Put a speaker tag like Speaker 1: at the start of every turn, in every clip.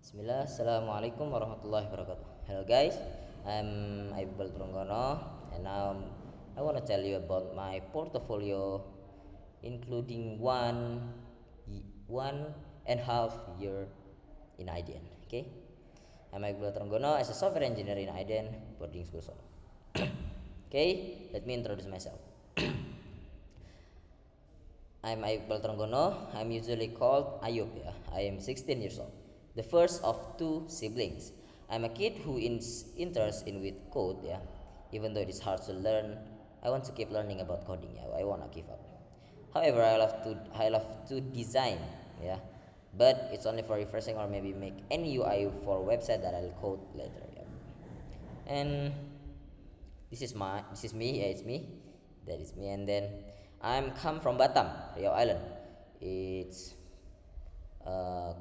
Speaker 1: Bismillah, Assalamualaikum warahmatullahi wabarakatuh. Hello guys, I'm Iqbal Trunggono, and now I want to tell you about my portfolio, including one and half year in IDN. Okay, I'm Iqbal Trunggono as a software engineer in IDN boarding school Solo. Okay, let me introduce myself. I'm Iqbal Tronggono. I'm usually called Ayub. Yeah. I am 16 years old, the first of two siblings. I'm a kid who is interested in with code. Yeah, even though it is hard to learn, I want to keep learning about coding. Yeah, I wanna give up. However, I love to design. Yeah, but it's only for refreshing or maybe make any UI for a website that I'll code later. Yeah. And this is me. Yeah, it's me. That is me. And then I'm come from Batam, Riau Island. It's uh,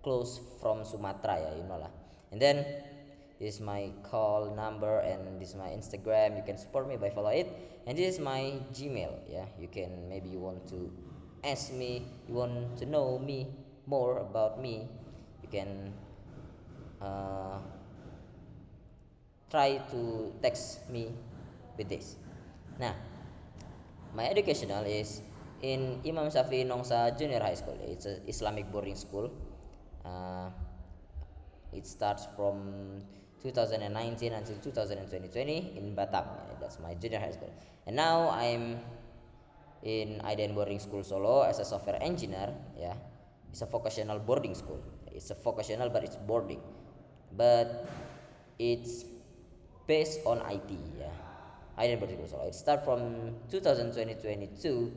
Speaker 1: close from Sumatra, yeah, you know lah. And then this is my call number and this is my Instagram. You can support me by follow it. And this is my Gmail. Yeah, you can maybe you want to ask me, you want to know me more about me. You can uh, try to text me with this. Nah, my educational is in Imam Shafi'i Nongsa Junior High School. It's an Islamic boarding school. Uh, it starts from 2019 until 2020 in Batam. Yeah, that's my junior high school. And now I'm in Aiden Boarding School Solo as a software engineer. Yeah, it's a vocational boarding school. It's a vocational, but it's boarding. But it's based on IT. Yeah, Aiden Boarding School Solo. It starts from 2022,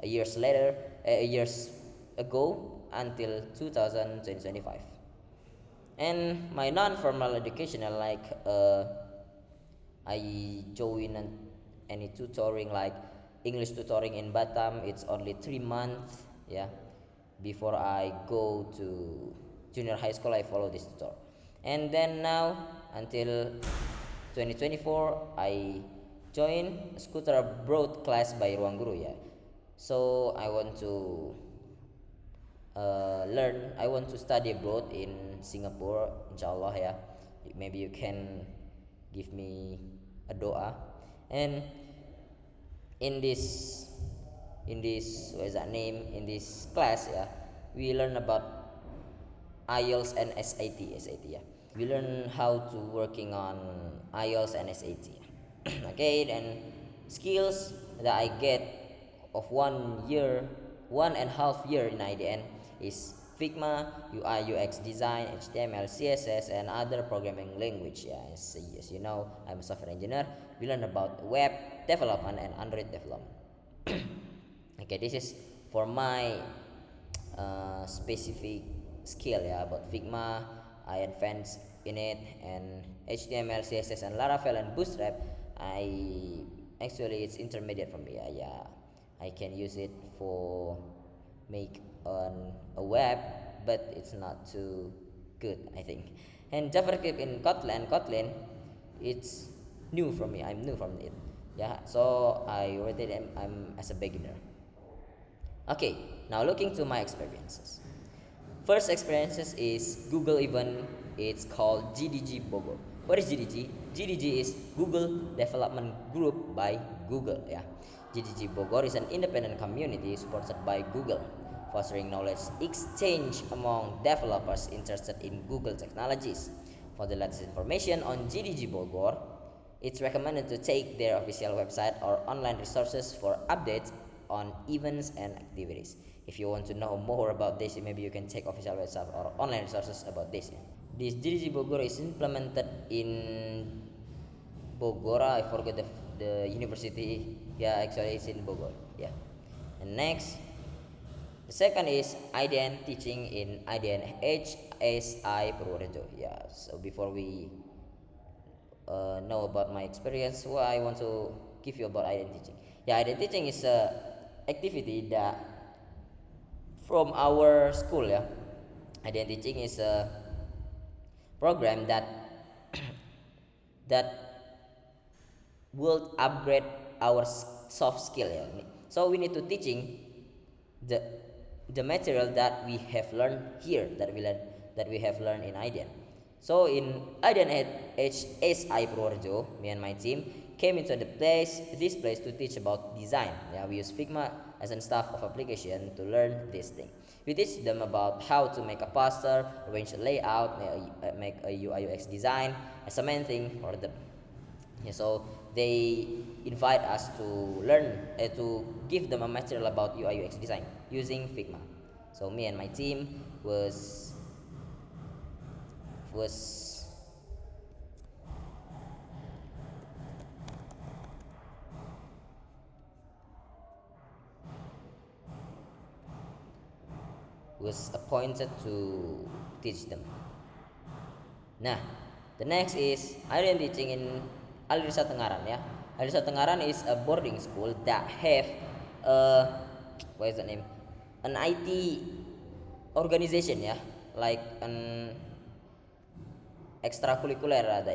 Speaker 1: a years ago until 2025. And my non-formal educational, like I join any tutoring like English tutoring in Batam. It's only 3 months. Yeah, before I go to junior high school, I follow this tutor. And then now until 2024, I join Scooter Abroad class by Ruang Guru. Yeah, so I want to learn. I want to study abroad in Singapore, inshallah. Yeah, maybe you can give me a doa. And in this what is that name, in this class, yeah, we learn about IELTS and SAT. Yeah, we learn how to working on IELTS and SAT. Okay, and skills that I get of 1 year, 1.5 year in IDN is Figma, UI UX design, HTML, CSS, and other programming language. Yeah, as you know, I'm a software engineer. We learn about web development and Android development. Okay, this is for my specific skill, yeah, about Figma. I advanced in it, and HTML, CSS, and Laravel and Bootstrap. I actually it's intermediate for me. Yeah, I can use it for make on a web, but it's not too good, I think. And JavaScript in Kotlin, it's new for me. I'm new from it. Yeah, so I rated I'm as a beginner. Okay, now looking to my experiences. First experiences is Google event. It's called GDG Bogor. What is GDG? GDG is Google Development Group by Google. Yeah, GDG Bogor is an independent community supported by Google, fostering knowledge exchange among developers interested in Google technologies. For the latest information on GDG Bogor, it's recommended to take their official website or online resources for updates on events and activities. If you want to know more about this, maybe you can check official website or online resources about this. This GDG Bogor is implemented in Bogora. I forget the university. Yeah, actually it's in Bogor. Yeah. And next, the second is IDN teaching in IDN HSI Purworejo. Yeah. So before we know about my experience, well, I want to give you about IDN teaching. Yeah, IDN teaching is a activity that from our school. Yeah, IDN teaching is a program that that will upgrade our soft skill. Yeah. So we need to teaching the the material that we have learned here, that we have learned in IDEN. So in IDEN at HSI Purworejo, me and my team came into this place to teach about design. Yeah, we use Figma as a staff of application to learn this thing. We teach them about how to make a poster, arrange a layout, make a UI UX design as a main thing for them. Yeah, so they invite us to learn to give them a material about UI UX design using Figma. So me and my team was was appointed to teach them. Nah, the next is I am teaching in Alirsa Tengaran ya. Alirsa Tengaran is a boarding school that have what is the name? An IT organization ya, like an extracurricular rather.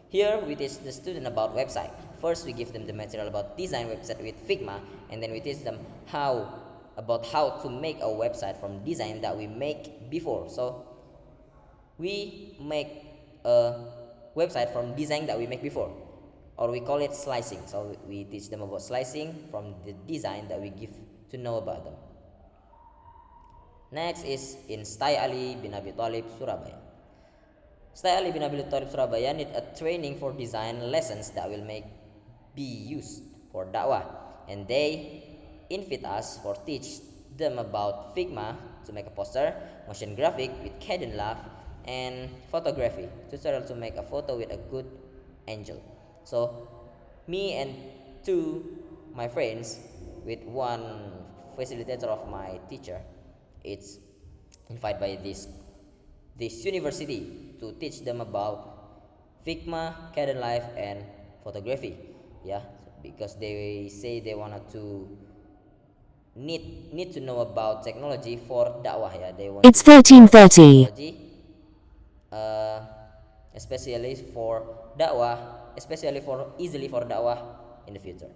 Speaker 1: Here we teach the student about website. First we give them the material about design website with Figma, and then we teach them how to make a website from design that we make before. So we make a website from design that we make before, or we call it slicing. So we teach them about slicing from the design that we give to know about them. Next is in Stai Ali bin Abi Thalib, Surabaya. Stai Ali bin Abi Thalib, Surabaya need a training for design lessons that will be used for dakwah, and they invite us for teach them about Figma to make a poster, motion graphic with Kdenlive, and photography tutorial to make a photo with a good angle. So me and two my friends with one facilitator of my teacher, it's invited by this university to teach them about Figma, Kdenlive, and photography. Yeah, because they say they wanted to need to know about technology for dakwah. Yeah, they want
Speaker 2: It's
Speaker 1: to know about
Speaker 2: 13:30.
Speaker 1: technology, uh, especially for dakwah, especially for easily for dakwah in the future.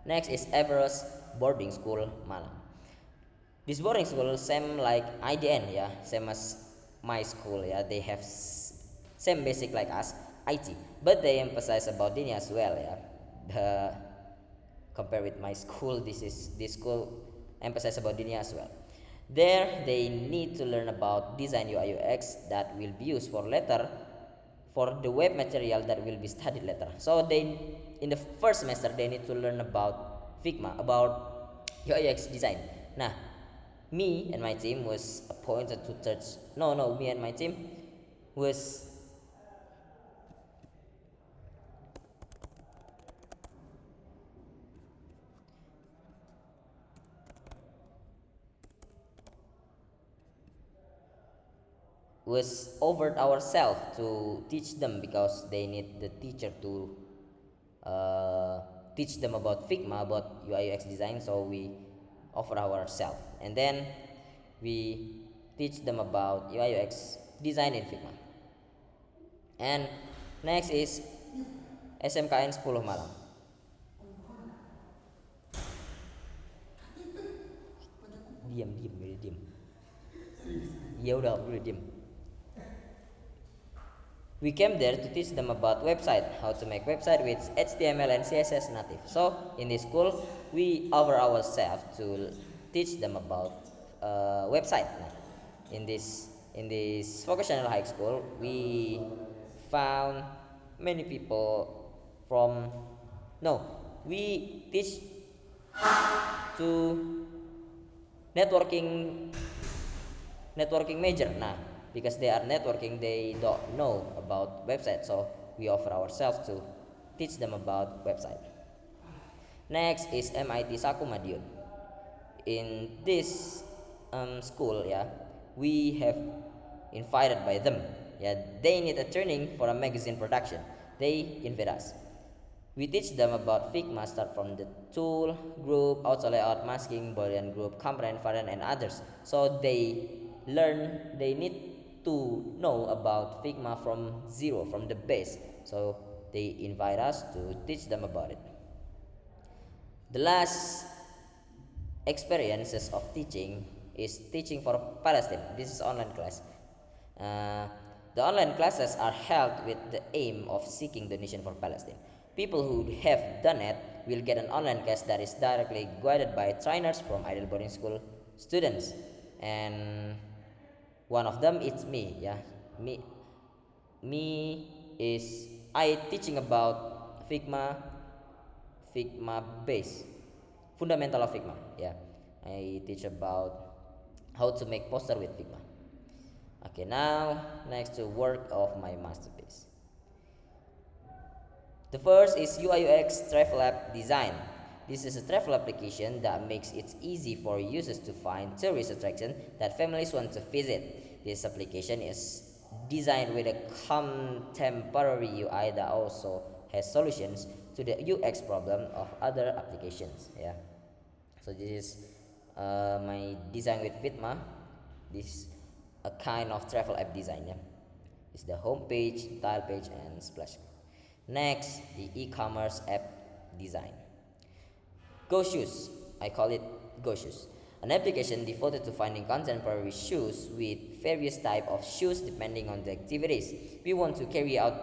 Speaker 1: Next is Everest Boarding School, Malang. This boarding school same like IDN, yeah, same as my school. Yeah, they have same basic like us, IT, but they emphasize about dini as well. Yeah, the compare with my school, this school emphasize about dini as well. There they need to learn about design UI UX that will be used for the web material that will be studied later. So they in the first semester they need to learn about Figma, about UI UX design. Nah, me and my team was appointed to teach. No, me and my team was offered ourselves to teach them because they need the teacher to teach them about Figma, about UI UX design. So we offer ourselves, and then we teach them about UI UX design in Figma. And next is SMKN 10 Malang. Diam, diam. Ya udah, boleh diam. We came there to teach them about website, how to make website with HTML and CSS native. So in this school, we offer ourselves to teach them about website. Nah, in this vocational high school, we found many people from no, we teach to networking major. Nah, because they are networking, they don't know about website, so we offer ourselves to teach them about website. Next is MIT Saku Madiun. In this school, yeah, we have invited by them. Yeah, they need a training for a magazine production. They invite us. We teach them about Figma, start from the tool, group, auto layout, masking, boolean group, component, variant, and others. So they need to know about Figma from zero, from the base. So they invite us to teach them about it. The last experiences of teaching is teaching for Palestine. This is online class. Uh, the online classes are held with the aim of seeking donation for Palestine. People who have done it will get an online class that is directly guided by trainers from Ideal Boarding School students, and one of them is me. Yeah, me me is I teaching about Figma base, fundamental of Figma. Yeah, I teach about how to make poster with Figma. Okay, now next to work of my masterpiece. The first is UI UX Travel App Design. This is a travel application that makes it easy for users to find tourist attractions that families want to visit. This application is designed with a contemporary UI that also has solutions to the UX problem of other applications. Yeah. So this is my design with Fitma. This is a kind of travel app design. Yeah. It's the home page, tile page, and splash. Next, the e-commerce app design. Go Shoes, I call it Go Shoes, an application devoted to finding contemporary shoes with various type of shoes depending on the activities we want to carry out,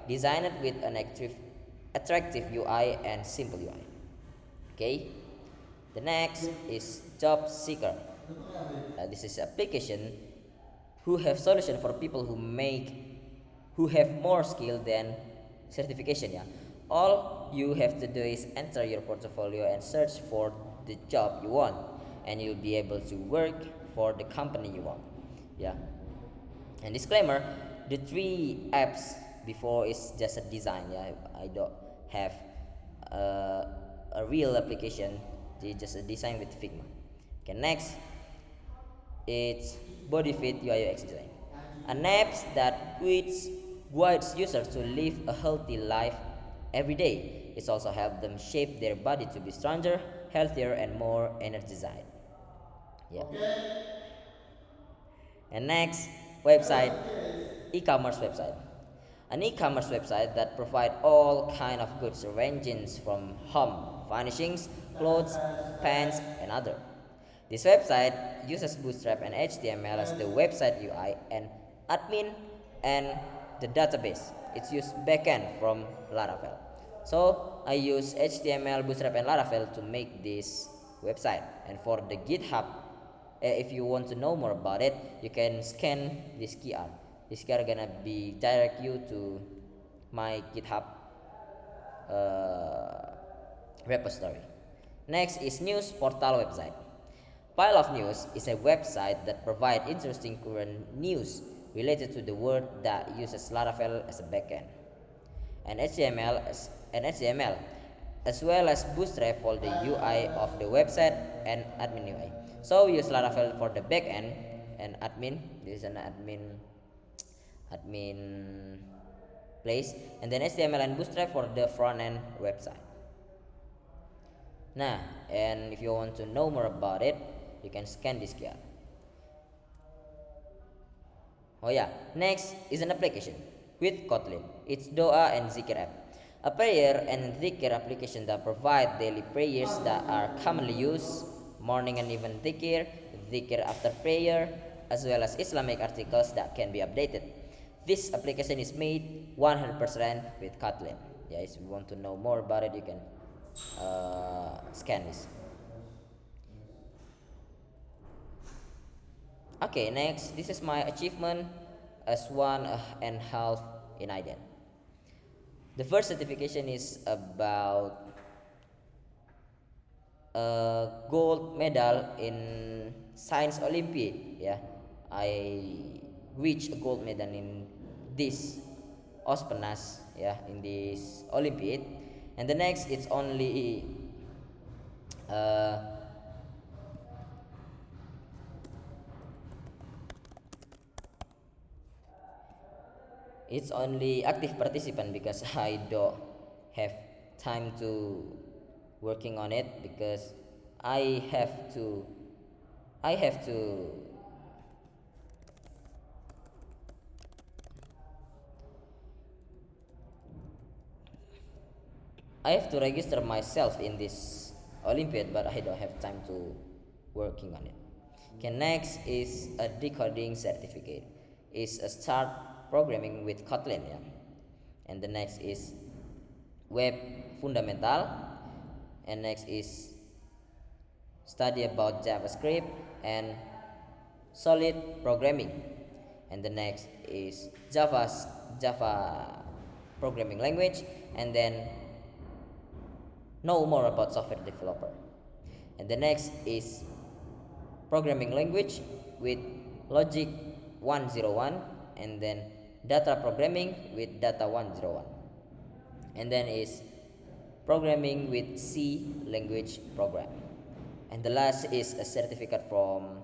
Speaker 1: designed with an attractive UI and simple UI. Okay. The next is Job Seeker. This is application who have solution for people who have more skill than certification. Yeah, all you have to do is enter your portfolio and search for the job you want, and you'll be able to work for the company you want. Yeah. And disclaimer, the three apps before is just a design. Yeah, I don't have a real application. It's just a design with Figma. Okay, next it's BodyFit UI UX design, an app that guides users to live a healthy life every day. It's also helped them shape their body to be stronger, healthier, and more energized. Yeah. And next, website, e-commerce website. An e-commerce website that provide all kind of goods ranging from home furnishings, clothes, pants, and other. This website uses Bootstrap and HTML as the website UI and admin and the database. It's used backend from Laravel. So I use HTML, Bootstrap, and Laravel to make this website. And for the GitHub, if you want to know more about it, you can scan this QR. This QR gonna be direct you to my GitHub repository. Next is news portal website. Pile of News is a website that provides interesting current news related to the world that uses Laravel as a backend, and HTML as well as Bootstrap for the UI of the website and admin UI. So we use Laravel for the backend and admin. This is an admin place, and then HTML and Bootstrap for the front end website. Nah, and if you want to know more about it, you can scan this QR. Oh yeah, next is an application with Kotlin. It's Doa and Zikr app, a prayer and Zikr application that provide daily prayers that are commonly used, morning and even Zikr after prayer, as well as Islamic articles that can be updated. This application is made 100% with Kotlin. Yeah, if you want to know more about it, you can scan this. Okay, next, this is my achievement as 1.5 in IDEN. The first certification is about a gold medal in Science Olympiad. Yeah, I reached a gold medal in this OSPENAS. Yeah, in this Olympiad, and the next it's only uh, it's only active participant because I don't have time to working on it because I have to I have to I have to register myself in this Olympiad, but I don't have time to working on it. Okay, next is a decoding certificate. Is a start programming with Kotlin, yeah. And the next is web fundamental, and next is study about JavaScript and solid programming, and the next is Java programming language, and then know more about software developer, and the next is programming language with logic 101, and then data programming with data 101, and then is programming with C language program. And the last is a certificate from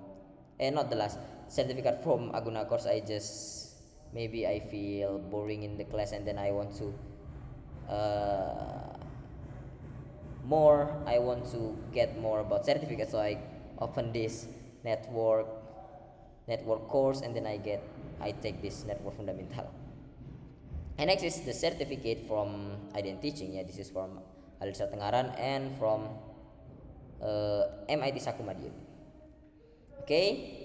Speaker 1: not the last certificate from Aguna course. I just maybe I feel boring in the class, and then I want to I want to get more about certificates, so I open this network course, and then I take this network fundamental. And next is the certificate from Ident Teaching, yeah. This is from Alisa Tengaran and from MIT Sakumadiun. Okay,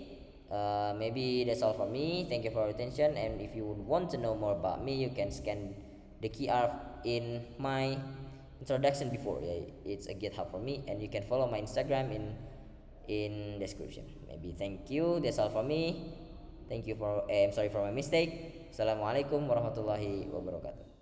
Speaker 1: maybe that's all for me. Thank you for your attention, and if you want to know more about me, you can scan the QR in my introduction before, yeah. It's a GitHub for me, and you can follow my Instagram in description. Maybe. Thank you, that's all for me. Thank you for I'm sorry for my mistake. Assalamualaikum warahmatullahi wabarakatuh.